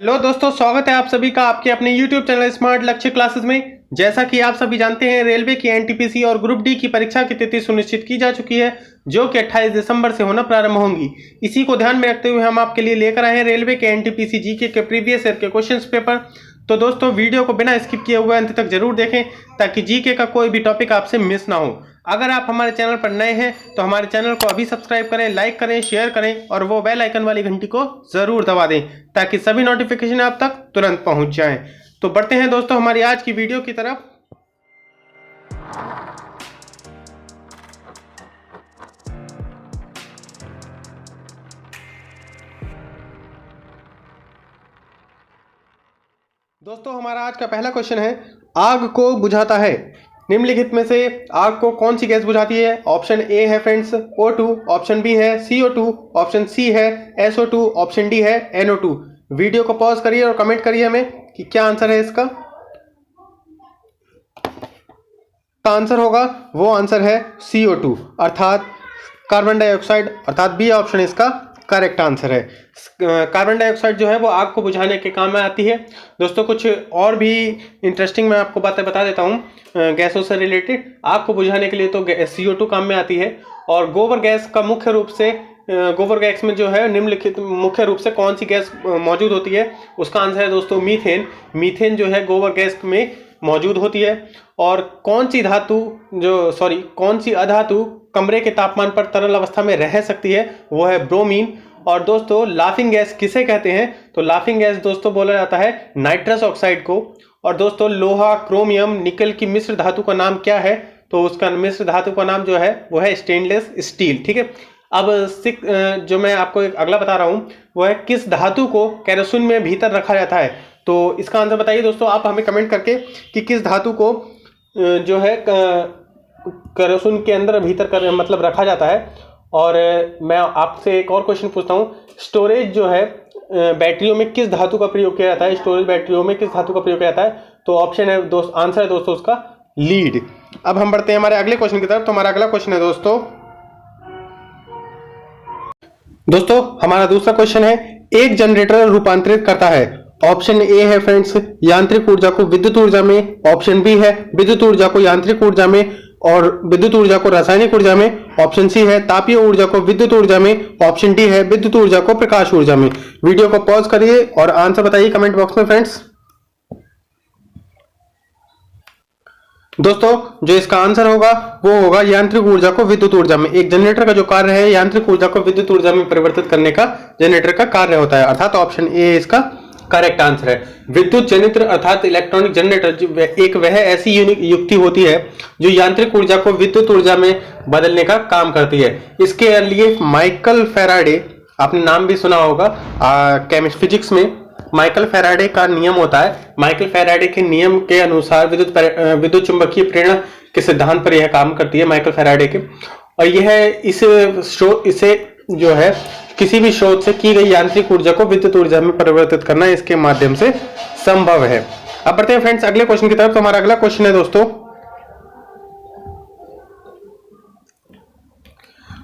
Hello दोस्तों, स्वागत है आप सभी का आपके अपने YouTube चैनल स्मार्ट लक्ष्य क्लासेस में। जैसा कि आप सभी जानते हैं, रेलवे की एनटीपीसी और ग्रुप डी की परीक्षा की तिथि सुनिश्चित की जा चुकी है, जो कि 28 दिसंबर से होना प्रारंभ होंगी। इसी को ध्यान में रखते हुए हम आपके लिए लेकर आए हैं रेलवे के एनटीपीसी जीके के प्रीवियस ईयर के क्वेश्चन पेपर। तो दोस्तों, वीडियो को बिना स्किप किए हुए अंत तक जरूर देखें, ताकि जीके का कोई भी टॉपिक आपसे मिस ना हो। अगर आप हमारे चैनल पर नए हैं तो हमारे चैनल को अभी सब्सक्राइब करें, लाइक करें, शेयर करें और वो बेल आइकन वाली घंटी को जरूर दबा दें, ताकि सभी नोटिफिकेशन आप तक तुरंत पहुंच जाएं। तो बढ़ते हैं दोस्तों हमारी आज की वीडियो की तरफ। दोस्तों, हमारा आज का पहला क्वेश्चन है, आग को बुझाता है निम्नलिखित में से आग को कौन सी गैस बुझाती है? ऑप्शन ए है फ्रेंड्स O2, ऑप्शन बी है CO2, ऑप्शन सी है SO2, ऑप्शन डी है NO2। वीडियो को पॉज करिए और कमेंट करिए हमें कि क्या आंसर है इसका। आंसर होगा वो आंसर है CO2 अर्थात कार्बन डाइऑक्साइड, अर्थात बी ऑप्शन इसका करेक्ट आंसर है। कार्बन डाइऑक्साइड जो है वो आग को बुझाने के काम में आती है। दोस्तों, कुछ और भी इंटरेस्टिंग मैं आपको बातें बता देता हूँ गैसों से रिलेटेड। आग को बुझाने के लिए तो CO2 काम में आती है, और गोबर गैस का मुख्य रूप से गोबर गैस में जो है निम्नलिखित मुख्य रूप से कौन सी गैस मौजूद होती है? उसका आंसर है दोस्तों मीथेन। मीथेन जो है गोबर गैस में मौजूद होती है। और कौन सी अधातु कमरे के तापमान पर तरल अवस्था में रह सकती है? वो है ब्रोमीन। और दोस्तों, लाफिंग गैस किसे कहते हैं? तो लाफिंग गैस दोस्तों बोला जाता है नाइट्रस ऑक्साइड को। और दोस्तों, लोहा, क्रोमियम, निकल की मिश्र धातु का नाम क्या है? तो उसका मिश्र धातु का नाम जो है वो है स्टेनलेस स्टील। ठीक है। अब जो मैं आपको एक अगला बता रहा हूँ वो है, किस धातु को केरोसिन में भीतर रखा जाता है? तो इसका आंसर बताइए दोस्तों आप हमें कमेंट करके कि किस धातु को जो है केरोसिन के अंदर भीतर मतलब रखा जाता है। और मैं आपसे एक और क्वेश्चन पूछता हूँ, स्टोरेज जो है बैटरियों में किस धातु का प्रयोग किया जाता है? स्टोरेज बैटरियों में किस धातु का प्रयोग किया जाता है? तो ऑप्शन है आंसर है दोस्तों उसका लीड। अब हम बढ़ते हैं हमारे अगले क्वेश्चन की तरफ। तो हमारा अगला क्वेश्चन है दोस्तों हमारा दूसरा क्वेश्चन है, एक जनरेटर रूपांतरित करता है। ऑप्शन ए है फ्रेंड्स यांत्रिक ऊर्जा को विद्युत ऊर्जा में, ऑप्शन बी है विद्युत ऊर्जा को यांत्रिक ऊर्जा में और विद्युत ऊर्जा को रासायनिक ऊर्जा में, ऑप्शन सी है तापीय ऊर्जा को विद्युत ऊर्जा में, ऑप्शन डी है विद्युत ऊर्जा को प्रकाश ऊर्जा में। वीडियो को पॉज करिए और आंसर बताइए कमेंट बॉक्स में फ्रेंड्स। दोस्तों, जो इसका आंसर होगा वो होगा यांत्रिक ऊर्जा को विद्युत ऊर्जा में। एक जनरेटर का जो कार्य है यांत्रिक ऊर्जा को विद्युत ऊर्जा में परिवर्तित करने का जनरेटर का कार्य होता है, अर्थात ऑप्शन ए इसका करेक्ट आंसर है। विद्युत जनित्र अर्थात इलेक्ट्रॉनिक जनरेटर एक वह ऐसी युक्ति होती है जो यांत्रिक ऊर्जा को विद्युत ऊर्जा में बदलने का काम करती है। इसके लिए माइकल फैराडे, आपने नाम भी सुना होगा फिजिक्स में माइकल फैराडे का नियम होता है। माइकल फैराडे के नियम के अनुसार विद्युत चुंबकीय प्रेरणा के सिद्धांत पर यह काम करती है माइकल फैराडे के। और यह इसे जो है किसी भी स्रोत से की गई यांत्रिक ऊर्जा को विद्युत ऊर्जा में परिवर्तित करना इसके माध्यम से संभव है। अब बढ़ते हैं फ्रेंड्स अगले क्वेश्चन की तरफ। तो हमारा अगला क्वेश्चन है दोस्तों,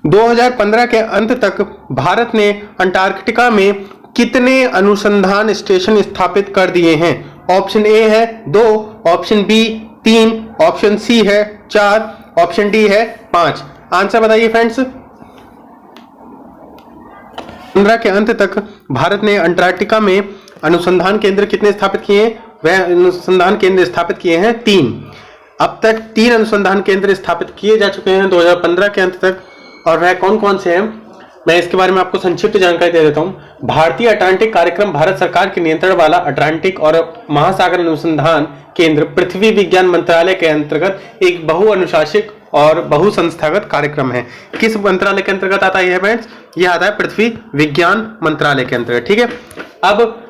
2015 के अंत तक भारत ने अंटार्कटिका में कितने अनुसंधान स्टेशन स्थापित कर दिए हैं? ऑप्शन ए है 2, ऑप्शन बी 3, ऑप्शन सी है 4, ऑप्शन डी है 5। आंसर बताइए फ्रेंड्स। 15 के अंत तक भारत ने अंटार्कटिका में अनुसंधान केंद्र कितने स्थापित किए हैं? वह अनुसंधान केंद्र स्थापित किए हैं 3। अब तक 3 अनुसंधान केंद्र स्थापित किए जा चुके हैं 2015 के अंत तक। और वह कौन कौन से हैं, मैं इसके बारे में आपको संक्षिप्त जानकारी दे देता हूं। भारतीय अटलांटिक कार्यक्रम भारत सरकार के नियंत्रण वाला अटलांटिक और महासागर अनुसंधान केंद्र पृथ्वी विज्ञान मंत्रालय के अंतर्गत एक बहुअनुशासित और बहुसंस्थागत कार्यक्रम है। किस मंत्रालय के अंतर्गत आता है फ्रेंड्स? यह आता है पृथ्वी विज्ञान मंत्रालय के अंतर्गत। ठीक है। अब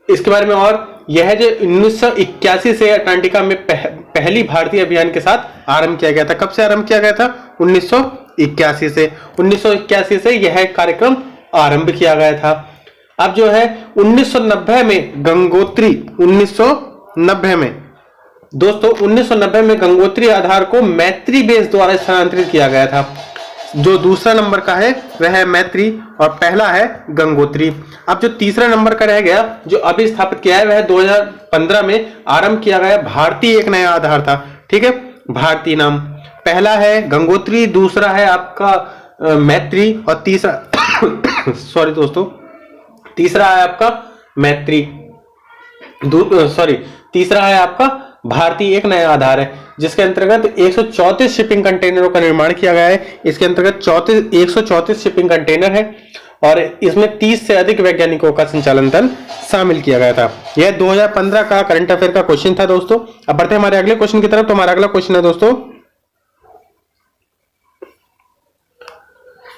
इसके बारे में और यह जो 1981 से अटलांटिका में पहली भारतीय अभियान के साथ आरंभ किया गया था। कब से आरंभ किया गया था? 1981 से। 1981 से यह कार्यक्रम आरंभ किया गया था। अब जो है 1990 में गंगोत्री 1990 में गंगोत्री आधार को मैत्री बेस द्वारा स्थानांतरित किया गया था। जो दूसरा नंबर का है वह है मैत्री और पहला है गंगोत्री। अब जो तीसरा नंबर का रह गया, जो अभी स्थापित किया है, वह 2015 में आरंभ किया गया भारतीय एक नया आधार था। ठीक है, भारतीय नाम। पहला है गंगोत्री, दूसरा है आपका मैत्री और तीसरा सॉरी दोस्तों, तीसरा है आपका मैत्री, तीसरा है आपका भारतीय एक नया आधार है, जिसके अंतर्गत 134 शिपिंग कंटेनरों का निर्माण किया गया है। इसके अंतर्गत 134 शिपिंग कंटेनर है और इसमें 30 से अधिक वैज्ञानिकों का संचालन दल शामिल किया गया था। यह 2015 का करंट अफेयर का क्वेश्चन था दोस्तों। अब बढ़ते हैं हमारे अगले क्वेश्चन की तरफ। तो हमारा अगला क्वेश्चन है दोस्तों,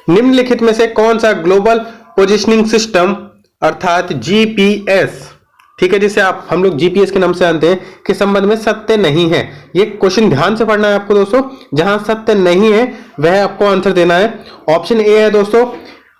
निम्नलिखित में से कौन सा ग्लोबल पोजिशनिंग सिस्टम अर्थात जीपीएस, ठीक है, जिसे हम लोग जीपीएस के नाम से जानते हैं, के संबंध में सत्य नहीं है। ये क्वेश्चन ध्यान से पढ़ना है आपको दोस्तों। जहां सत्य नहीं है वह आपको आंसर देना है। ऑप्शन ए है दोस्तों,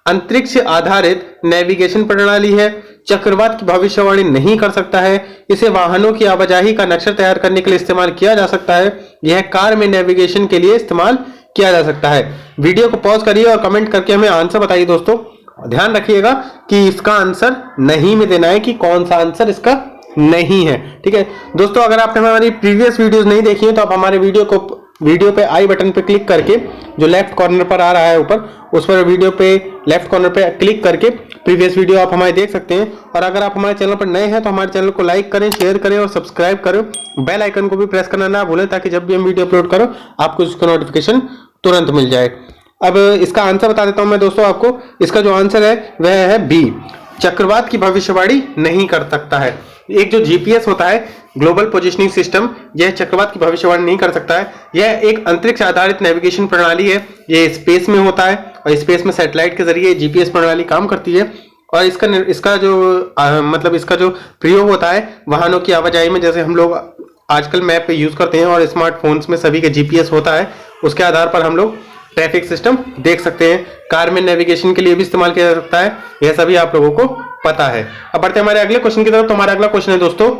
अंतरिक्ष आधारित नेविगेशन प्रणाली है, चक्रवात की भविष्यवाणी नहीं कर सकता है, इसे वाहनों की आवाजाही का नक्शा तैयार करने के लिए इस्तेमाल किया जा सकता है, यह कार में नेविगेशन के लिए इस्तेमाल किया जा सकता है। वीडियो को पॉज करिए और कमेंट करके हमें आंसर बताइए दोस्तों। ध्यान रखिएगा कि इसका आंसर नहीं में देना है, कि कौन सा आंसर इसका नहीं है। ठीक है दोस्तों, अगर आपने हमारी प्रीवियस वीडियोस नहीं देखी है तो आप हमारे वीडियो पे आई बटन पे क्लिक करके, जो लेफ्ट कॉर्नर पर आ रहा है ऊपर, उस पर वीडियो पे लेफ्ट कॉर्नर पे क्लिक करके प्रीवियस वीडियो आप हमारे देख सकते हैं। और अगर आप हमारे चैनल पर नए हैं तो हमारे चैनल को लाइक करें, शेयर करें और सब्सक्राइब करें। बेल आइकन को भी प्रेस करना ना भूलें, ताकि जब भी हम वीडियो अपलोड करो आपको उसका नोटिफिकेशन तुरंत मिल जाए। अब इसका आंसर बता देता हूं मैं दोस्तों आपको। इसका जो आंसर है वह है बी, चक्रवात की भविष्यवाणी नहीं कर सकता है। एक जो जीपीएस होता है, ग्लोबल पोजिशनिंग सिस्टम, यह चक्रवात की भविष्यवाणी नहीं कर सकता है। यह एक अंतरिक्ष आधारित नेविगेशन प्रणाली है। यह स्पेस में होता है और स्पेस में सैटेलाइट के जरिए जीपीएस प्रणाली काम करती है। और इसका जो प्रयोग होता है वाहनों की आवाजाही में, जैसे हम लोग आजकल मैप पे यूज करते हैं और स्मार्टफोन्स में सभी के जीपीएस होता है, उसके आधार पर हम लोग ट्रैफिक सिस्टम देख सकते हैं। कार में नेविगेशन के लिए भी इस्तेमाल किया जा सकता है। यह सभी आप लोगों को पता है। अब बढ़ते हैं हमारे अगले क्वेश्चन की तरफ। तो हमारा अगला क्वेश्चन है दोस्तों,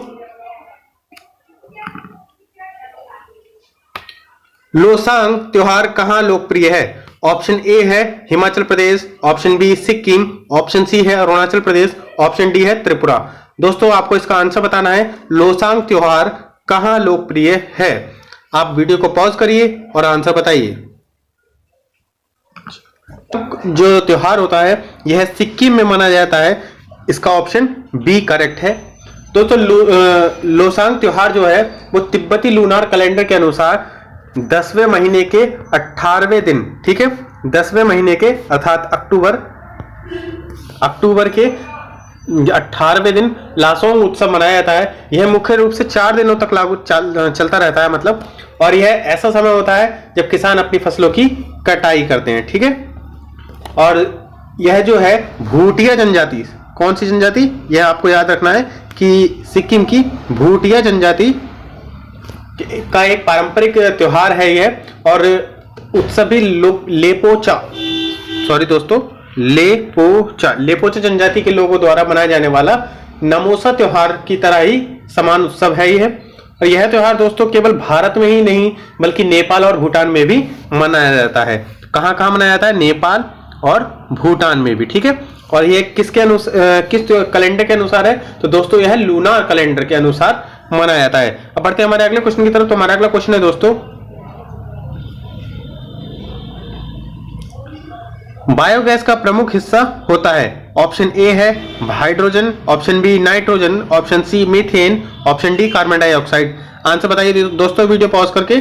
लोसांग त्योहार कहां लोकप्रिय है? ऑप्शन ए है Himachal Pradesh, option B Sikkim, option C है अरुणाचल प्रदेश, ऑप्शन डी है त्रिपुरा। दोस्तों आपको इसका आंसर बताना है, लोसांग त्योहार कहां लोकप्रिय है। आप वीडियो को पॉज करिए और आंसर बताइए। जो त्योहार होता है यह सिक्किम में मनाया जाता है। इसका ऑप्शन बी करेक्ट है। दोस्तों लोसांग त्योहार जो है वो तिब्बती लूनार कैलेंडर के अनुसार 10वें महीने के 18वें दिन, ठीक है, 10वें महीने के अर्थात अक्टूबर के 18वें दिन लासोंग उत्सव मनाया जाता है। यह मुख्य रूप से 4 दिनों तक चलता रहता है मतलब, और यह ऐसा समय होता है जब किसान अपनी फसलों की कटाई करते हैं। ठीक है, और यह जो है भूटिया जनजाति, कौन सी जनजाति, यह आपको याद रखना है कि सिक्किम की भूटिया जनजाति का एक पारंपरिक त्योहार है यह। और उत्सवी लेपोचा जनजाति के लोगों द्वारा मनाया जाने वाला नमोसा त्योहार की तरह ही समान उत्सव है यह। और यह त्योहार दोस्तों केवल भारत में ही नहीं बल्कि नेपाल और भूटान में भी मनाया जाता है। कहां कहां मनाया जाता है? नेपाल और भूटान में भी। ठीक है, और ये किस कैलेंडर के अनुसार है? तो दोस्तों यह लूनार कैलेंडर के अनुसार मनाया जाता है। अब बढ़ते हैं हमारे अगले क्वेश्चन की तरफ। तो हमारा अगला क्वेश्चन है दोस्तों, बायोगैस का प्रमुख हिस्सा होता है। ऑप्शन ए है hydrogen, option B nitrogen, option C methane, option D carbon dioxide. Answer बताइए दोस्तों वीडियो पॉज करके।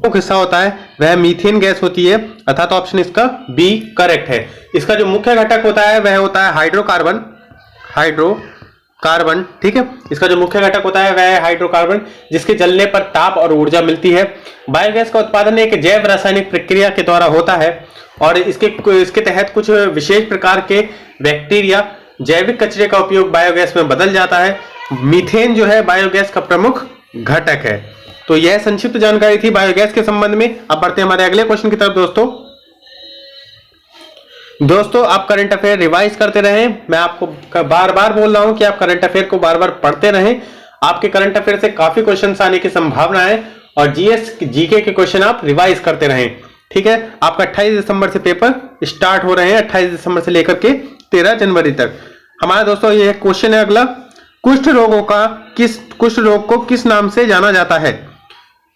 हिस्सा होता है वह मीथेन गैस होती है, अर्थात ऑप्शन इसका बी करेक्ट है। इसका जो मुख्य घटक होता है वह होता है हाइड्रोकार्बन। ठीक है, इसका जो मुख्य घटक होता है वह है हाइड्रोकार्बन, जिसके जलने पर ताप और ऊर्जा मिलती है। बायोगैस का उत्पादन एक जैव रासायनिक प्रक्रिया के द्वारा होता है और इसके तहत कुछ विशेष प्रकार के बैक्टीरिया जैविक कचरे का उपयोग बायोगैस में बदल जाता है। मीथेन जो है बायोगैस का प्रमुख घटक है। तो यह संक्षिप्त जानकारी थी बायोगैस के संबंध में। अब बढ़ते हैं हमारे अगले क्वेश्चन की तरफ दोस्तों आप करंट अफेयर रिवाइज करते रहें। मैं आपको बार बार बोल रहा हूं कि आप करंट अफेयर को बार बार पढ़ते रहें। आपके करंट अफेयर से काफी क्वेश्चन आने की संभावना है और जीएस जीके के क्वेश्चन आप रिवाइज करते रहें। ठीक है, आपका 28 दिसंबर से पेपर स्टार्ट हो रहे हैं, 28 दिसंबर से लेकर के 13 जनवरी तक। हमारा दोस्तों ये क्वेश्चन है अगला, कुष्ठ रोग को किस नाम से जाना जाता है?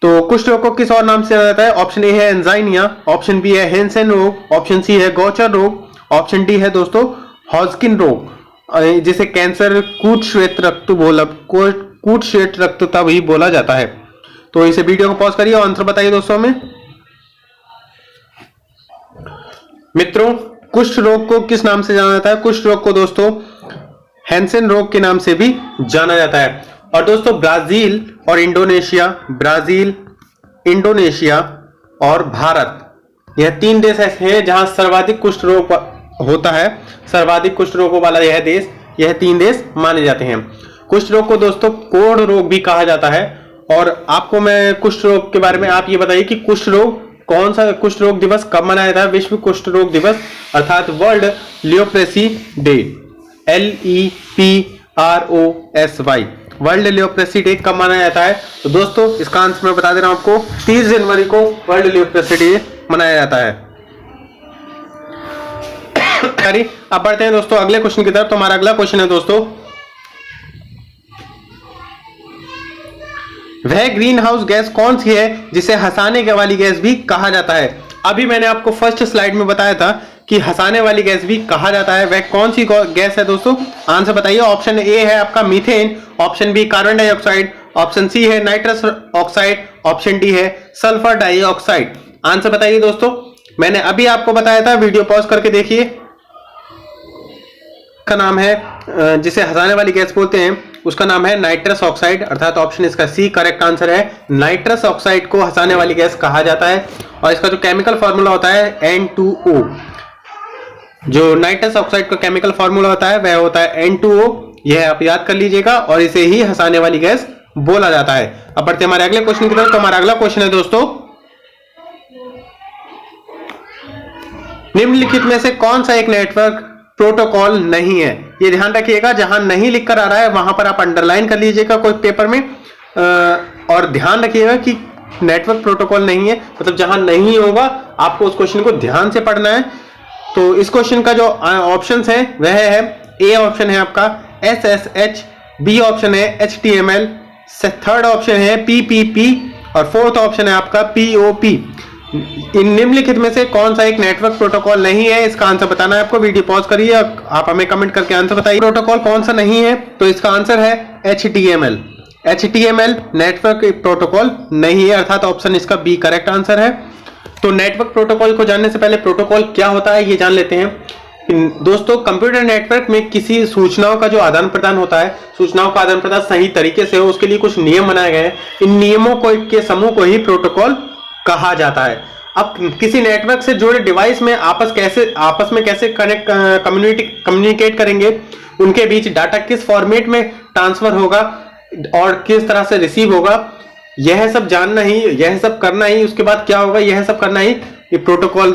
तो कुष्ठ रोग को किस और नाम से जाना जाता है? ऑप्शन ए है एंजाइनिया, ऑप्शन बी है हेंसेन रोग, ऑप्शन सी है गौचर रोग, ऑप्शन डी है दोस्तों हॉजकिन रोग, जिसे कैंसर कूट श्वेत रक्तता भी बोला जाता है। तो इसे वीडियो को पॉज करिए और आंसर बताइए दोस्तों हमें। मित्रों, कुष्ठ रोग को किस नाम से जाना जाता है? कुष्ठ रोग को दोस्तों हैंसेन रोग के नाम से भी जाना जाता है। और दोस्तों ब्राजील, इंडोनेशिया और भारत, यह 3 देश ऐसे हैं जहां सर्वाधिक कुष्ठ रोग होता है। सर्वाधिक कुष्ठ रोगों वाला यह 3 देश माने जाते हैं। कुष्ठ रोग को दोस्तों कोढ़ रोग भी कहा जाता है। और आपको मैं कुष्ठ रोग के बारे में आप ये बताइए कि कुष्ठ रोग कौन सा कुष्ठ रोग दिवस कब मनाया जाता है? विश्व कुष्ठ रोग दिवस अर्थात world leprosy day, LEPROSY, world leprosy day कब मनाया जाता है? तो दोस्तों इसका आंसर मैं बता दे रहा हूं आपको, 30 जनवरी को वर्ल्ड लियोप्रेसी डे मनाया जाता है। अब बढ़ते हैं दोस्तों अगले क्वेश्चन की तरफ। तो हमारा अगला क्वेश्चन है दोस्तों, वह ग्रीन हाउस गैस कौन सी है जिसे हंसाने वाली गैस भी कहा जाता है? अभी मैंने आपको फर्स्ट स्लाइड में बताया था कि हंसाने वाली गैस भी कहा जाता है। वह कौन सी गैस है दोस्तों? आंसर बताइए। ऑप्शन ए है आपका methane, option B carbon dioxide, option C है नाइट्रस ऑक्साइड, ऑप्शन डी है सल्फर डाइऑक्साइड। आंसर बताइए दोस्तों। मैंने अभी आपको बताया था, वीडियो पॉज करके देखिए। का नाम है जिसे हंसाने वाली गैस बोलते हैं, उसका नाम है नाइट्रस ऑक्साइड, अर्थात ऑप्शन इसका सी करेक्ट आंसर है। नाइट्रस ऑक्साइड को हंसाने वाली गैस कहा जाता है। और इसका जो केमिकल फॉर्मूला होता है N2O, जो नाइट्रस ऑक्साइड का केमिकल फॉर्मूला होता है वह होता है N2O। यह आप याद कर लीजिएगा और इसे ही हंसाने वाली गैस बोला जाता है। अब बढ़ते हमारे अगले क्वेश्चन की तरफ। तो हमारा अगला क्वेश्चन है दोस्तों, निम्नलिखित में से कौन सा एक नेटवर्क प्रोटोकॉल नहीं है? ये ध्यान रखिएगा, जहां नहीं लिखकर आ रहा है वहां पर आप अंडरलाइन कर लीजिएगा कोई पेपर में। और ध्यान रखिएगा कि नेटवर्क प्रोटोकॉल नहीं है, मतलब जहां नहीं होगा आपको उस क्वेश्चन को ध्यान से पढ़ना है। तो इस क्वेश्चन का जो ऑप्शन है वह है, ए ऑप्शन है आपका SSH, बी ऑप्शन है HTML, थर्ड ऑप्शन है PPP और फोर्थ ऑप्शन है आपका POP। इन निम्नलिखित में से कौन सा एक नेटवर्क प्रोटोकॉल नहीं है? इसका आंसर बताना है आपको। वीडियो पॉज करिए, आप हमें कमेंट करके आंसर बताइए प्रोटोकॉल कौन सा नहीं है। तो इसका आंसर है HTML। HTML नेटवर्क प्रोटोकॉल नहीं है, अर्थात ऑप्शन इसका बी करेक्ट आंसर है। तो नेटवर्क प्रोटोकॉल को जानने से पहले प्रोटोकॉल क्या होता है ये जान लेते हैं। दोस्तों कंप्यूटर नेटवर्क में किसी सूचनाओं का जो आदान प्रदान होता है, सूचनाओं का आदान प्रदान सही तरीके से हो, उसके लिए कुछ नियम बनाए गए हैं। इन नियमों के समूह को ही प्रोटोकॉल कहा जाता है। अब किसी नेटवर्क से जुड़े डिवाइस में आपस में कैसे कम्युनिकेट करेंगे, उनके बीच डाटा किस फॉर्मेट में ट्रांसफर होगा और किस तरह से रिसीव होगा, यह सब जानना ही, यह सब करना ही, उसके बाद क्या होगा यह सब करना ही यह प्रोटोकॉल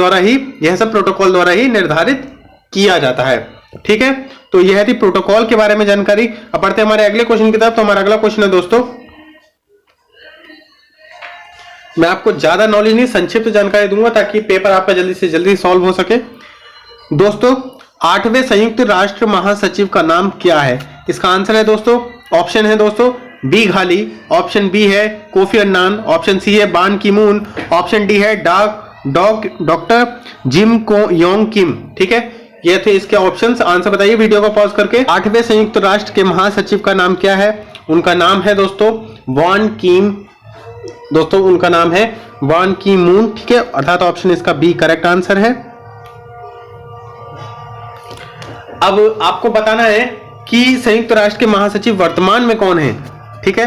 द्वारा ही निर्धारित किया जाता है। ठीक है, तो यह थी प्रोटोकॉल के बारे में जानकारी। अब बढ़ते हैं हमारे अगले क्वेश्चन की तरफ। तो हमारा अगला क्वेश्चन है दोस्तों, मैं आपको ज्यादा नॉलेज नहीं, संक्षिप्त जानकारी दूंगा ताकि पेपर आपका जल्दी से जल्दी सॉल्व हो सके। दोस्तों 8वें संयुक्त राष्ट्र महासचिव का नाम क्या है? इसका आंसर है दोस्तों, ऑप्शन है दोस्तों बी घाली, ऑप्शन बी है कोफी अन्नान, ऑप्शन सी है बान की मून, ऑप्शन डी है डॉक्टर जिम योंग किम। ठीक है, ये थे इसके ऑप्शंस। आंसर बताइए वीडियो को पॉज करके। 8वें संयुक्त राष्ट्र के महासचिव का नाम क्या है? उनका नाम है दोस्तों वान किम, दोस्तों उनका नाम है वान की मून। ठीक है, अर्थात ऑप्शन इसका बी करेक्ट आंसर है। अब आपको बताना है कि संयुक्त राष्ट्र के महासचिव वर्तमान में कौन है। ठीक है,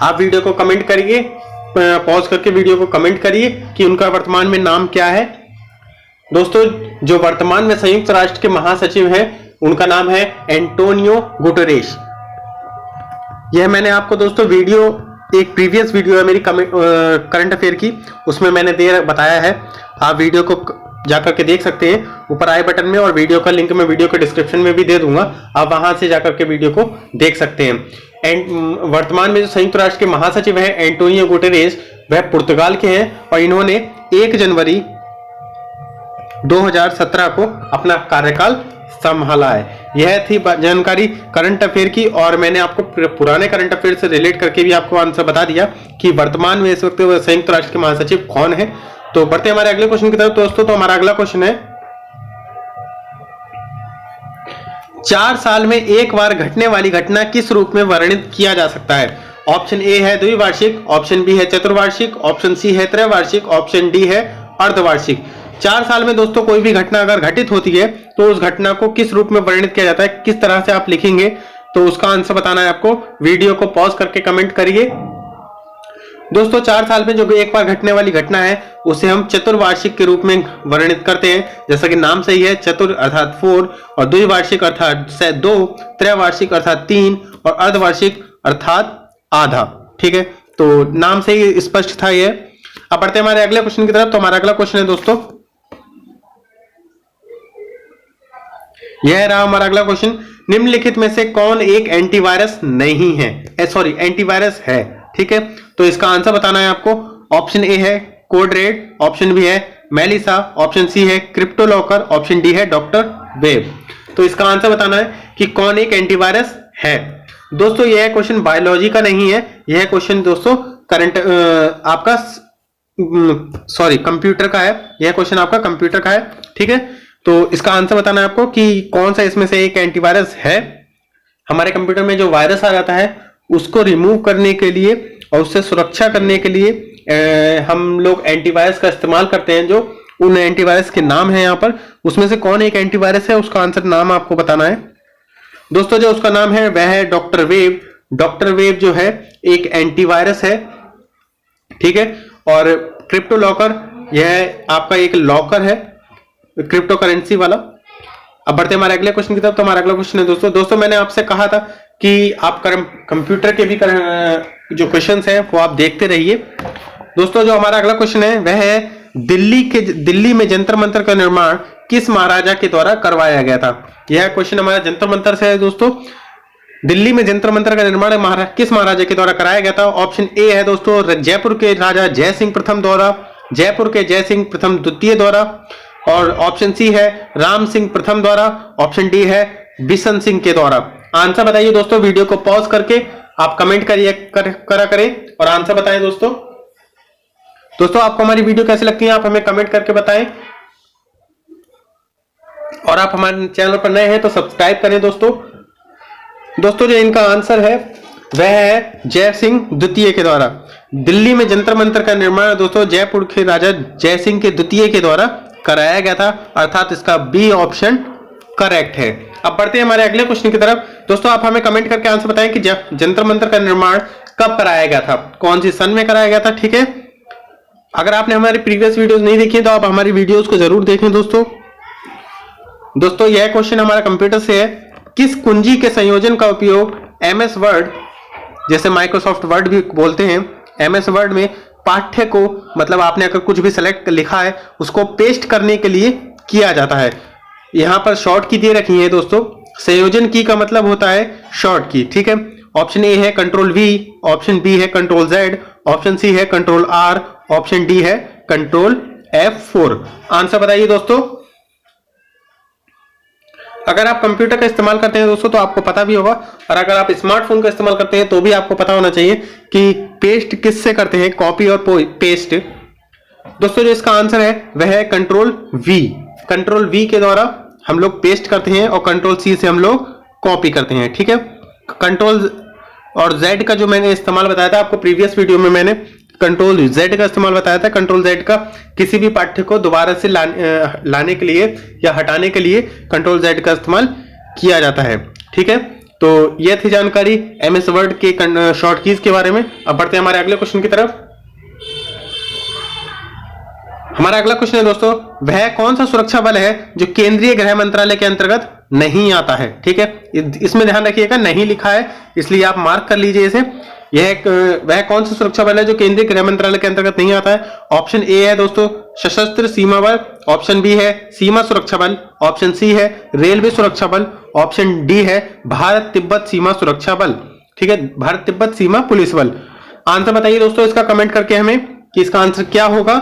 आप वीडियो को कमेंट करिए, पॉज करके वीडियो को कमेंट करिए कि उनका वर्तमान में नाम क्या है। दोस्तों जो वर्तमान में संयुक्त राष्ट्र के महासचिव हैं उनका नाम है एंटोनियो गुटेरेस। यह मैंने आपको दोस्तों वीडियो, एक प्रीवियस वीडियो है मेरी करंट अफेयर की, उसमें मैंने बताया है। आप वीडियो को जाकर के देख सकते हैं ऊपर आई बटन में, और वीडियो का लिंक मैं वीडियो के डिस्क्रिप्शन में भी दे दूंगा, आप वहां से जाकर के वीडियो को देख सकते हैं। वर्तमान में जो संयुक्त राष्ट्र के महासचिव हैं एंटोनियो गुटेरेस, वह पुर्तगाल के हैं और इन्होंने 1 जनवरी 2017 को अपना कार्यकाल संभाला है। यह थी जानकारी करंट अफेयर की, और मैंने आपको पुराने करंट अफेयर से रिलेट करके भी आपको आंसर बता दिया कि वर्तमान में इस वक्त संयुक्त राष्ट्र के महासचिव कौन है। तो बढ़ते हमारे अगले क्वेश्चन की तरफ दोस्तों। तो हमारा अगला क्वेश्चन है, 4 साल में एक बार घटने वाली घटना किस रूप में वर्णित किया जा सकता है? ऑप्शन ए है द्विवार्षिक, ऑप्शन बी है चतुर्वार्षिक, ऑप्शन सी है त्रैवार्षिक, ऑप्शन डी है अर्धवार्षिक। 4 साल में दोस्तों कोई भी घटना अगर घटित होती है तो उस घटना को किस रूप में वर्णित किया जाता है, किस तरह से आप लिखेंगे, तो उसका आंसर बताना है आपको। वीडियो को पॉज करके कमेंट करिए। दोस्तों 4 साल में जो एक बार घटने वाली घटना है उसे हम चतुर्वार्षिक के रूप में वर्णित करते हैं, जैसा कि नाम से ही है, चतुर अर्थात 4, और द्विवार्षिक अर्थात 2, त्रैवार्षिक अर्थात 3 और अर्धवार्षिक अर्थात आधा। ठीक है, तो नाम से ही स्पष्ट था ये। अब बढ़ते हमारे अगले क्वेश्चन की तरफ। तो हमारा अगला क्वेश्चन है दोस्तों, यह रहा हमारा अगला क्वेश्चन, निम्नलिखित में से कौन एक एंटीवायरस नहीं है, सॉरी एंटीवायरस है। ठीक है, तो इसका आंसर बताना है आपको। ऑप्शन ए है कोड रेड, ऑप्शन बी है मेलिसा, ऑप्शन सी है क्रिप्टोलॉकर, ऑप्शन डी है डॉक्टर वेब। तो इसका आंसर बताना है कि कौन एक एंटीवायरस है। दोस्तों यह क्वेश्चन बायोलॉजी का नहीं है, यह क्वेश्चन दोस्तों करंट आपका सॉरी कंप्यूटर का है, यह क्वेश्चन आपका कंप्यूटर का है। ठीक है, तो इसका आंसर बताना है आपको कि कौन सा इसमें से एक एंटीवायरस है। हमारे कंप्यूटर में जो वायरस आ जाता है उसको रिमूव करने के लिए और उससे सुरक्षा करने के लिए हम लोग एंटीवायरस का इस्तेमाल करते हैं। जो उन एंटीवायरस के नाम है यहाँ पर, उसमें से कौन एक एंटीवायरस है उसका आंसर नाम आपको बताना है। दोस्तों जो उसका नाम है वह है डॉक्टर वेब। डॉक्टर वेब जो है एक एंटीवायरस है। ठीक है, और क्रिप्टो लॉकर यह आपका एक लॉकर है क्रिप्टो करेंसी वाला। अब बढ़ते हमारे अगले क्वेश्चन की तरफ। तो हमारा अगला क्वेश्चन है दोस्तों मैंने आपसे कहा था कि आप कंप्यूटर के भी जो क्वेश्चंस हैं वो आप देखते रहिए। दोस्तों जो हमारा अगला क्वेश्चन है वह है, दिल्ली में जंतर मंतर का निर्माण किस महाराजा के द्वारा करवाया गया था। यह क्वेश्चन हमारा जंतर मंतर से है दोस्तों। दिल्ली में जंतर मंतर का निर्माण किस महाराजा के द्वारा कराया गया था। ऑप्शन ए है दोस्तों जयपुर के राजा जय सिंह प्रथम द्वारा, जयपुर के जय सिंह प्रथम द्वितीय द्वारा, और ऑप्शन सी है राम सिंह प्रथम द्वारा, ऑप्शन डी है बिशन सिंह के द्वारा। आंसर बताइए दोस्तों, वीडियो को पॉज करके आप कमेंट करा करें और आंसर बताएं दोस्तों। आपको हमारी वीडियो कैसी लगती है आप हमें कमेंट करके बताएं, और आप हमारे चैनल पर नए हैं तो सब्सक्राइब करें दोस्तों। जो इनका आंसर है वह है जय सिंह द्वितीय के द्वारा। दिल्ली में जंतर मंतर का निर्माण दोस्तों जयपुर के राजा जय सिंह के द्वितीय के द्वारा कराया गया था, अर्थात इसका बी ऑप्शन करेक्ट है। अब बढ़ते हैं हमारे अगले क्वेश्चन की तरफ। दोस्तों आप हमें कमेंट करके आंसर बताएं कि जंतर मंतर का निर्माण कब कराया गया था, कौन सी सन में कराया गया था। ठीक है, अगर आपने हमारी प्रीवियस वीडियोस नहीं देखी तो आप हमारी वीडियोस को जरूर देखें दोस्तों यह क्वेश्चन हमारा कंप्यूटर से है, किस कुंजी के संयोजन का उपयोग एमएस वर्ड, जैसे माइक्रोसॉफ्ट वर्ड भी बोलते हैं, एमएस वर्ड में पाठ्य को, मतलब आपने अगर कुछ भी सेलेक्ट लिखा है उसको पेस्ट करने के लिए किया जाता है। यहां पर शॉर्ट की दे रखी है दोस्तों। संयोजन की का मतलब होता है शॉर्ट की। ठीक है, ऑप्शन ए है कंट्रोल वी, ऑप्शन बी है कंट्रोल जेड, ऑप्शन सी है कंट्रोल आर, ऑप्शन डी है कंट्रोल F4। आंसर बताइए दोस्तों। अगर आप कंप्यूटर का इस्तेमाल करते हैं दोस्तों तो आपको पता भी होगा, और अगर आप स्मार्टफोन का इस्तेमाल करते हैं तो भी आपको पता होना चाहिए कि पेस्ट किससे करते हैं, कॉपी और पेस्ट। दोस्तों जो इसका आंसर है वह है कंट्रोल वी। कंट्रोल वी के द्वारा हम लोग पेस्ट करते हैं और कंट्रोल सी से हम लोग कॉपी करते हैं। ठीक है, कंट्रोल और जेड का जो मैंने इस्तेमाल बताया था आपको प्रीवियस वीडियो में, मैंने कंट्रोल जेड का इस्तेमाल बताया था। कंट्रोल जेड का किसी भी पाठ्य को दोबारा से लाने के लिए या हटाने के लिए कंट्रोल जेड का इस्तेमाल किया जाता है। ठीक है, तो यह थी जानकारी एमएस वर्ड के शॉर्ट कीज के बारे में। अब बढ़ते हैं हमारे अगले क्वेश्चन की तरफ। हमारा अगला क्वेश्चन है दोस्तों, वह कौन सा सुरक्षा बल है जो केंद्रीय गृह मंत्रालय के अंतर्गत नहीं आता है। ठीक है, इसमें ध्यान रखिएगा, नहीं लिखा है इसलिए आप मार्क कर लीजिए इसे। वह कौन सा सुरक्षा बल है जो केंद्रीय गृह मंत्रालय के अंतर्गत नहीं आता है। ऑप्शन ए है दोस्तों सशस्त्र सीमा बल, ऑप्शन बी है सीमा सुरक्षा बल, ऑप्शन सी है रेलवे सुरक्षा बल, ऑप्शन डी है भारत तिब्बत सीमा सुरक्षा बल। ठीक है, भारत तिब्बत सीमा पुलिस बल। आंसर बताइए दोस्तों इसका कमेंट करके हमें कि इसका आंसर क्या होगा।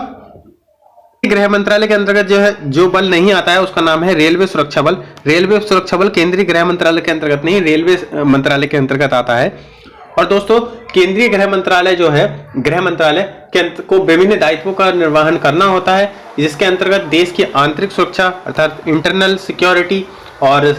गृह मंत्रालय के अंतर्गत जो है जो बल नहीं आता है उसका नाम है रेलवे सुरक्षा बल। रेलवे सुरक्षा बल केंद्रीय गृह मंत्रालय के अंतर्गत नहीं, रेलवे मंत्रालय के अंतर्गत आता है। और दोस्तों केंद्रीय गृह मंत्रालय जो है, गृह मंत्रालय को विभिन्न दायित्वों का निर्वहन करना होता है, जिसके अंतर्गत देश की आंतरिक सुरक्षा अर्थात इंटरनल सिक्योरिटी और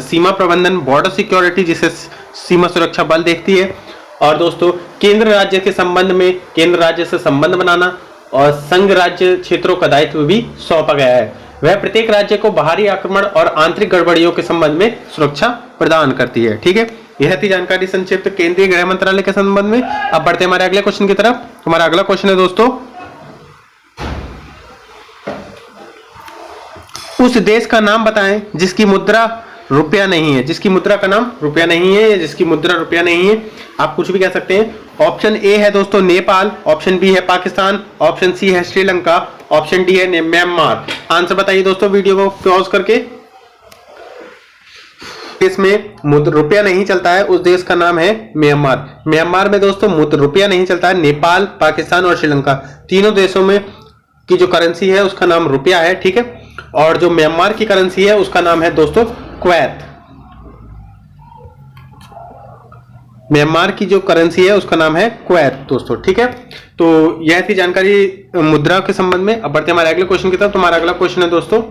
सीमा प्रबंधन बॉर्डर सिक्योरिटी जिसे सीमा सुरक्षा बल देखती है। और दोस्तों केंद्र राज्य के संबंध में केंद्र राज्य से संबंध बनाना और संघ राज्य क्षेत्रों का दायित्व भी सौंपा गया है। वह प्रत्येक राज्य को बाहरी आक्रमण और आंतरिक गड़बड़ियों के संबंध में सुरक्षा प्रदान करती है। ठीक है, यह थी जानकारी संक्षिप्त केंद्रीय गृह मंत्रालय के संबंध में। अब बढ़ते हैं हमारे अगले क्वेश्चन की तरफ। हमारा अगला क्वेश्चन है दोस्तों, उस देश का नाम बताएं जिसकी मुद्रा रुपया नहीं है। जिसकी मुद्रा का नाम रुपया नहीं है या जिसकी मुद्रा रुपया नहीं है, आप कुछ भी कह सकते हैं। ऑप्शन ए है दोस्तों नेपाल, ऑप्शन बी है पाकिस्तान, ऑप्शन सी है श्रीलंका, ऑप्शन डी है म्यांमार। आंसर बताइए दोस्तों वीडियो को पॉज करके। इसमें रुपया नहीं चलता है उस देश का नाम है म्यांमार। म्यांमार में दोस्तों रुपया नहीं चलता है। नेपाल, पाकिस्तान और श्रीलंका तीनों देशों में की जो करेंसी है उसका नाम रुपया है। ठीक है, और जो म्यांमार की करेंसी है उसका नाम है दोस्तों क्वैत। म्यांमार की जो करेंसी है उसका नाम है क्वैत दोस्तों। ठीक है, तो यह थी जानकारी मुद्रा के संबंध में। अब बढ़ते हमारे अगले क्वेश्चन की तरफ। हमारा अगला क्वेश्चन है दोस्तों,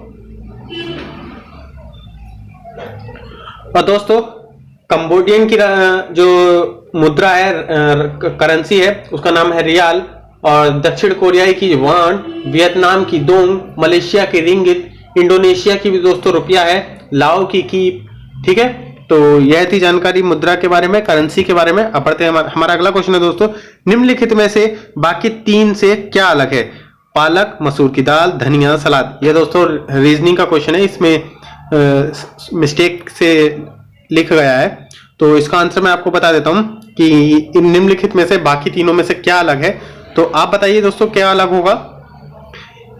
और दोस्तों कंबोडियन की जो मुद्रा है करेंसी है उसका नाम है रियाल, और दक्षिण कोरिया की वान, वियतनाम की दोंग, मलेशिया की रिंगित, इंडोनेशिया की भी दोस्तों रुपया है, लाओ की कीप। ठीक है, तो यह थी जानकारी मुद्रा के बारे में, करेंसी के बारे में। अब बढ़ते हैं हमारा अगला क्वेश्चन है दोस्तों, निम्नलिखित में से बाकी तीन से क्या अलग है। पालक, मसूर की दाल, धनिया, सलाद। यह दोस्तों रीजनिंग का क्वेश्चन है, इसमें मिस्टेक से लिखा गया है। तो इसका आंसर मैं आपको बता देता हूं कि इन निम्नलिखित में से बाकी तीनों में से क्या अलग है। तो आप बताइए दोस्तों क्या अलग होगा।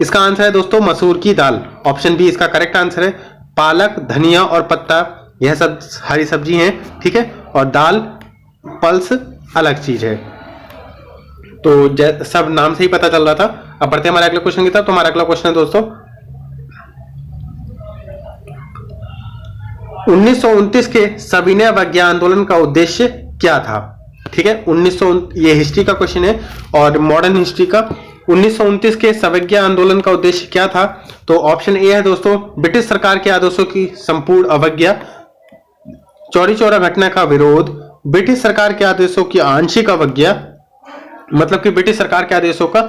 इसका आंसर है दोस्तों मसूर की दाल। ऑप्शन बी इसका करेक्ट आंसर है। पालक, धनिया और पत्ता यह सब हरी सब्जी हैं। ठीक है, और दाल पल्स अलग चीज है। तो सब नाम से ही पता चल रहा था। अब बढ़ते हैं हमारे अगले क्वेश्चन की तरफ। तो हमारा अगला क्वेश्चन है दोस्तों, 1929 के सविनय अवज्ञा आंदोलन का उद्देश्य क्या था। ठीक है, 1929 ये हिस्ट्री का क्वेश्चन है और मॉडर्न हिस्ट्री का। 1929 के सविनय आंदोलन का उद्देश्य क्या था। तो ऑप्शन ए है दोस्तों ब्रिटिश सरकार के आदेशों की संपूर्ण अवज्ञा, चौरी चौरा घटना का विरोध, ब्रिटिश सरकार के आदेशों की आंशिक अवज्ञा, मतलब कि ब्रिटिश सरकार के आदेशों का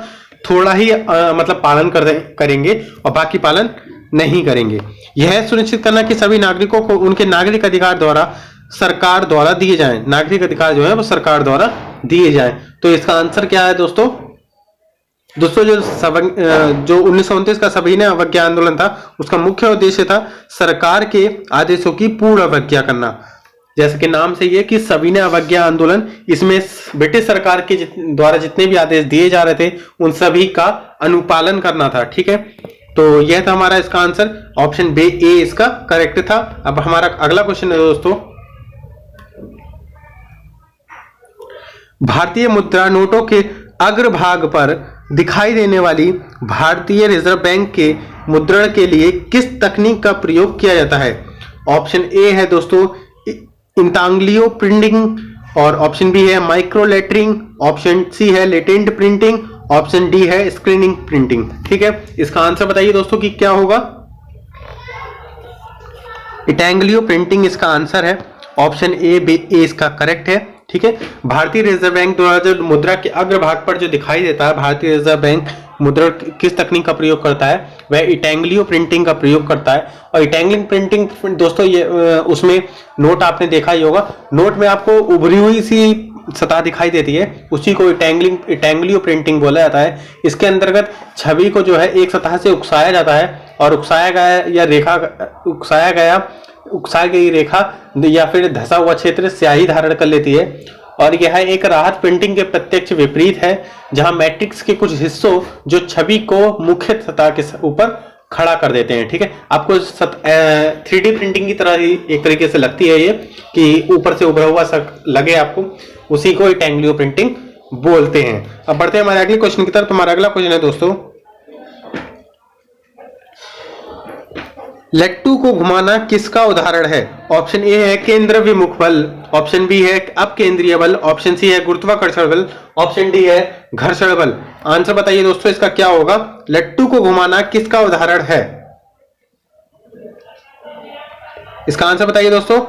थोड़ा ही मतलब पालन करेंगे और बाकी पालन नहीं करेंगे। यह सुनिश्चित करना कि सभी नागरिकों को उनके नागरिक अधिकार द्वारा सरकार द्वारा दिए जाएं। नागरिक अधिकार जो है वो सरकार द्वारा दिए जाएं। तो इसका आंसर क्या है दोस्तों। दोस्तों जो 1929 का सविनय अवज्ञा आंदोलन था उसका मुख्य उद्देश्य था सरकार के आदेशों की पूर्ण अवज्ञा करना। जैसे कि नाम से ये कि सविनय अवज्ञा आंदोलन, इसमें ब्रिटिश सरकार के द्वारा जितने भी आदेश दिए जा रहे थे उन सभी का अनुपालन करना था। ठीक है, तो यह था हमारा इसका आंसर। ऑप्शन बी ए इसका करेक्ट था। अब हमारा अगला क्वेश्चन है दोस्तों, भारतीय मुद्रा नोटों के अग्रभाग पर दिखाई देने वाली भारतीय रिजर्व बैंक के मुद्रण के लिए किस तकनीक का प्रयोग किया जाता है। ऑप्शन ए है दोस्तों इंताग्लियो प्रिंटिंग, और ऑप्शन बी है माइक्रो लेटरिंग, ऑप्शन सी है लेटेंट प्रिंटिंग, ऑप्शन डी है स्क्रीनिंग प्रिंटिंग। ठीक है, इसका आंसर बताइए दोस्तों कि क्या होगा। इंताग्लियो प्रिंटिंग इसका आंसर है। ऑप्शन ए इसका करेक्ट है। ठीक है, भारतीय रिजर्व बैंक द्वारा जो मुद्रा के अग्रभाग पर जो दिखाई देता है, भारतीय रिजर्व बैंक मुद्रा किस तकनीक का प्रयोग करता है, वह इंताग्लियो प्रिंटिंग का प्रयोग करता है। और इंताग्लियो प्रिंटिंग दोस्तों ये उसमें नोट आपने देखा ही होगा, नोट में आपको उभरी हुई सी सतह दिखाई देती है, उसी को इंताग्लियो प्रिंटिंग बोला जाता है। इसके अंतर्गत छवि को जो है एक सतह से उकसाया जाता है और उकसाई गई रेखा या फिर धसा हुआ क्षेत्र स्याही धारण कर लेती है। और यह एक राहत प्रिंटिंग के प्रत्यक्ष विपरीत है, जहां मैट्रिक्स के कुछ हिस्सों जो छवि को मुख्य सतह के ऊपर खड़ा कर देते हैं। ठीक है, आपको 3D प्रिंटिंग की तरह ही एक तरीके से लगती है ये, कि ऊपर से उभरा हुआ सा लगे आपको, उसी को टैंगलियो प्रिंटिंग बोलते हैं। अब बढ़ते हैं हमारे अगले क्वेश्चन की तरफ। तो हमारा अगला क्वेश्चन है दोस्तों, लट्टू को घुमाना किसका उदाहरण है? ऑप्शन ए है केंद्र विमुख बल, ऑप्शन बी है अपकेंद्रीय बल, ऑप्शन सी है गुरुत्वाकर्षण बल, ऑप्शन डी है घर्षण बल। आंसर बताइए दोस्तों इसका क्या होगा? लट्टू को घुमाना किसका उदाहरण है? इसका आंसर बताइए दोस्तों,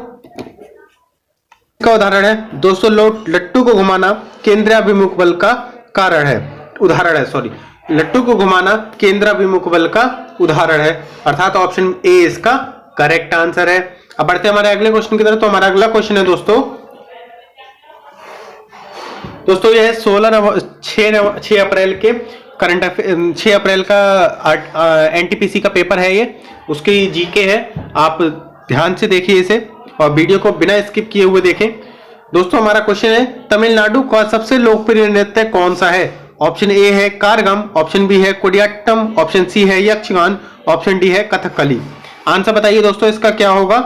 इसका उदाहरण है दोस्तों लट्टू को घुमाना केंद्राभिमुख बल का कारण है, उदाहरण है, सॉरी, लट्टू को घुमाना केंद्राभिमुख बल का उदाहरण है, अर्थात ऑप्शन ए इसका करेक्ट आंसर है। अब बढ़ते हैं हमारे अगले क्वेश्चन की तरफ। तो हमारा अगला क्वेश्चन है दोस्तों यह 6 अप्रैल के करंट 6 अप्रैल का एनटीपीसी का पेपर है, ये उसकी जीके है। आप ध्यान से देखिए इसे और वीडियो को बिना स्किप किए हुए देखें। दोस्तों हमारा क्वेश्चन है, तमिलनाडु का सबसे लोकप्रिय नृत्य कौन सा है? ऑप्शन ए है कारगम, ऑप्शन बी है कुडियाट्टम, ऑप्शन सी है यक्षगान, ऑप्शन डी है कथकली। आंसर बताइए दोस्तों इसका क्या होगा?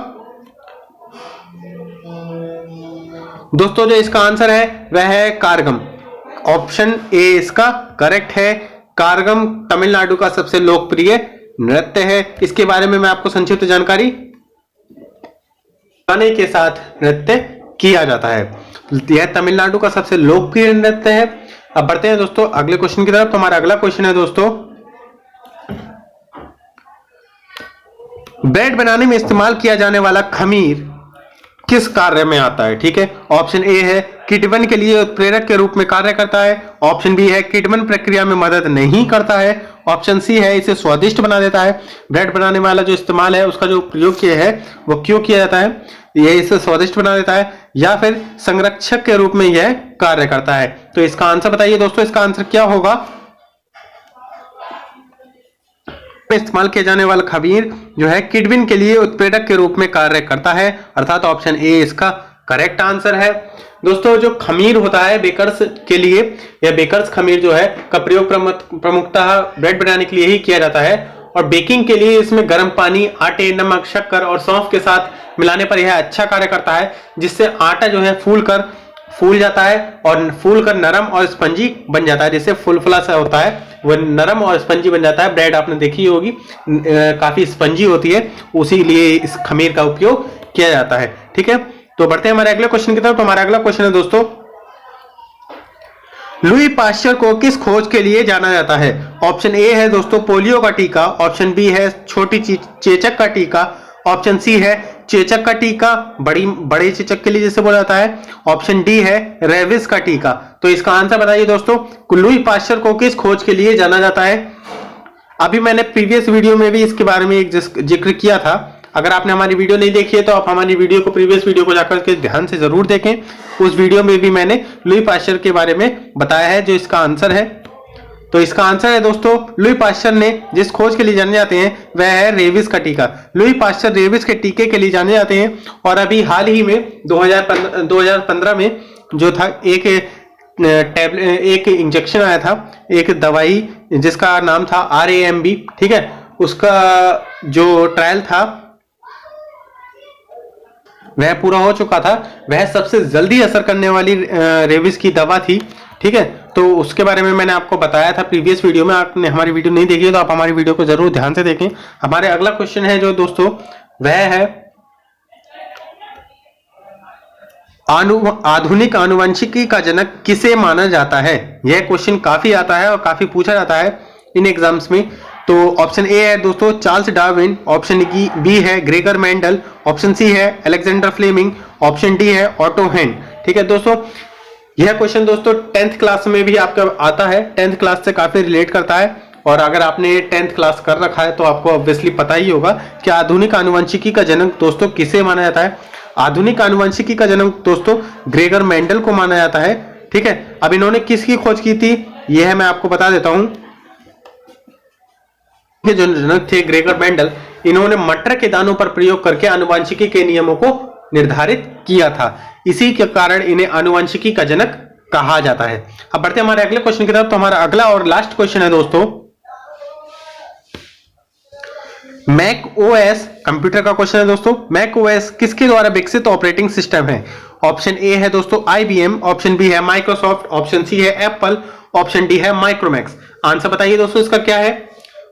दोस्तों जो इसका आंसर है वह है कारगम, ऑप्शन ए इसका करेक्ट है। कारगम तमिलनाडु का सबसे लोकप्रिय नृत्य है। इसके बारे में मैं आपको संक्षिप्त जानकारी, गाने के साथ नृत्य किया जाता है। यह तमिलनाडु का सबसे लोकप्रिय नृत्य है। अब बढ़ते हैं दोस्तों अगले क्वेश्चन की तरफ। तो हमारा अगला क्वेश्चन है दोस्तों, ब्रेड बनाने में इस्तेमाल किया जाने वाला खमीर किस कार्य में आता है? ठीक है, ऑप्शन ए है किण्वन के लिए उत्प्रेरक के रूप में कार्य करता है, ऑप्शन बी है किण्वन प्रक्रिया में मदद नहीं करता है, ऑप्शन सी है इसे स्वादिष्ट बना देता है। ब्रेड बनाने वाला जो इस्तेमाल है उसका जो प्रयोग किया है वो क्यों किया जाता है? यह इसे स्वादिष्ट बना देता है या फिर संरक्षक के रूप में यह कार्य करता है। तो इसका आंसर बताइए दोस्तों, इसका आंसर क्या होगा? इस्तेमाल किया जाने वाला खमीर जो है किण्वन के लिए उत्प्रेरक के रूप में कार्य करता है, अर्थात ऑप्शन ए इसका करेक्ट आंसर है। दोस्तों जो खमीर होता है बेकर्स के लिए, यह बेकर्स खमीर जो है का प्रयोग प्रमुखतः ब्रेड बनाने के लिए ही किया जाता है, और बेकिंग के लिए इसमें गर्म पानी, आटे, नमक, शक्कर और सौंफ के साथ मिलाने पर यह अच्छा कार्य करता है, जिससे आटा जो है फूल जाता है और फूल कर नरम और स्पंजी बन जाता है। जैसे फुलफुला सा होता है वह नरम और स्पंजी बन जाता है। ब्रेड आपने देखी होगी काफी स्पंजी होती है, उसी लिए इस खमीर का उपयोग किया जाता है। ठीक है, तो बढ़ते हैं हमारे अगले क्वेश्चन की तरफ। तो हमारा अगला क्वेश्चन है दोस्तों, लुई पाश्चर को किस खोज के लिए जाना जाता है? ऑप्शन ए है दोस्तों पोलियो का टीका, ऑप्शन बी है छोटी चेचक का टीका, ऑप्शन सी है चेचक का टीका बड़े चेचक के लिए जिसे बोला जाता है, ऑप्शन डी है रेबिस का टीका। तो इसका आंसर बताइए दोस्तों, लुई पाश्चर को किस खोज के लिए जाना जाता है? अभी मैंने प्रीवियस वीडियो में भी इसके बारे में एक जिक्र किया था। अगर आपने हमारी वीडियो नहीं देखी है तो आप हमारी वीडियो को प्रीवियस वीडियो को जाकर के ध्यान से जरूर देखें। उस वीडियो में भी मैंने लुई पाश्चर के बारे में बताया है जो इसका आंसर है। तो इसका आंसर है दोस्तों, लुई पाश्चर ने जिस खोज के लिए जाने जाते हैं वह है रेबिस का टीका। लुई पाश्चर रेबिस के टीके के लिए जाने जाते हैं, और अभी हाल ही में 2015 में जो था एक इंजेक्शन आया था, एक दवाई जिसका नाम था RAMB। ठीक है, उसका जो ट्रायल था वह पूरा हो चुका था। वह सबसे जल्दी असर करने वाली रेबिस की दवा थी। ठीक है, तो उसके बारे में मैंने आपको बताया था प्रीवियस वीडियो में। आपने हमारी वीडियो नहीं देखी है तो आप हमारी वीडियो को जरूर ध्यान से देखें। हमारे अगला क्वेश्चन है जो दोस्तों वह है आधुनिक आनुवंशिकी का जनक किसे माना जाता है? यह क्वेश्चन काफी आता है और काफी पूछा जाता है इन एग्जाम्स में। तो ऑप्शन ए है दोस्तों चार्ल्स डार्विन, ऑप्शन बी है ग्रेगर मेंडल, ऑप्शन सी है अलेक्जेंडर फ्लेमिंग, ऑप्शन डी है ऑटो हैन। ठीक है दोस्तों, यह क्वेश्चन दोस्तों 10th क्लास में भी आपका आता है, 10th क्लास से काफी रिलेट करता है। और अगर आपने 10th क्लास कर रखा है तो आपको ऑब्वियसली पता ही होगा कि आधुनिक आनुवंशिकी का जनक दोस्तों किसे माना जाता है। आधुनिक आनुवंशिकी का जनक दोस्तों ग्रेगर मेंडल को माना जाता है। ठीक है, अब इन्होंने किसकी खोज की थी यह मैं आपको बता देता हूं। जो जनक थे ग्रेगर मेंडल, इन्होंने मटर के दानों पर प्रयोग करके आनुवंशिकी के नियमों को निर्धारित किया था। इसी के कारण इन्हें आनुवंशिकी का जनक कहा जाता है। अब बढ़ते हैं हमारे अगले क्वेश्चन की तरफ। तो हमारा अगला और लास्ट क्वेश्चन है दोस्तों, मैक ओएस कंप्यूटर का क्वेश्चन है दोस्तों। मैक ओएस किसके द्वारा विकसित ऑपरेटिंग सिस्टम है? ऑप्शन ए है दोस्तों आईबीएम, ऑप्शन बी है माइक्रोसॉफ्ट, ऑप्शन सी है एप्पल, ऑप्शन डी है माइक्रोमैक्स। आंसर बताइए दोस्तों इसका क्या है?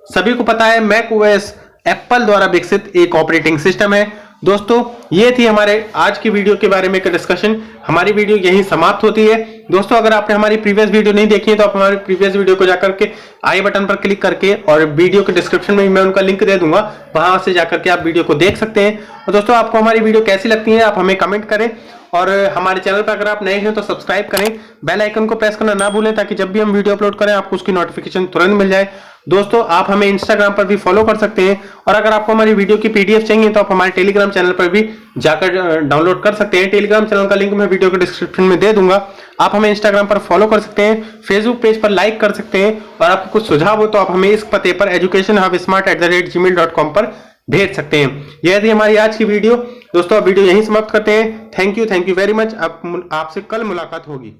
सभी को पता है मैक ओएस एप्पल द्वारा विकसित एक ऑपरेटिंग सिस्टम है। दोस्तों ये थी हमारे आज की वीडियो के बारे में एक डिस्कशन। हमारी वीडियो यहीं समाप्त होती है। दोस्तों अगर आपने हमारी प्रीवियस वीडियो नहीं देखी है तो आप हमारी प्रीवियस वीडियो को जाकर के आई बटन पर क्लिक करके, और वीडियो के डिस्क्रिप्शन में मैं उनका लिंक दे दूंगा, वहां से जाकर के आप वीडियो को देख सकते हैं। और दोस्तों आपको हमारी वीडियो कैसी लगती है आप हमें कमेंट करें, और हमारे चैनल पर अगर आप नए हैं तो सब्सक्राइब करें, बेल आइकन को प्रेस करना ना भूलें ताकि जब भी हम वीडियो अपलोड करें आपको उसकी नोटिफिकेशन तुरंत मिल जाए। दोस्तों आप हमें इंस्टाग्राम पर भी फॉलो कर सकते हैं, और अगर आपको हमारी वीडियो की पीडीएफ चाहिए तो आप हमारे टेलीग्राम चैनल पर भी जाकर डाउनलोड कर सकते हैं। टेलीग्राम चैनल का लिंक मैं वीडियो के डिस्क्रिप्शन में दे दूंगा। आप हमें इंस्टाग्राम पर फॉलो कर सकते हैं, फेसबुक पेज पर लाइक कर सकते हैं, और आपको कुछ सुझाव हो तो आप हमें इस पते पर educationhubsmart@gmail.com पर भेज सकते हैं। यह थी हमारी आज की वीडियो। दोस्तों अब वीडियो यहीं समाप्त करते हैं। Thank you very much. अब आपसे कल मुलाकात होगी।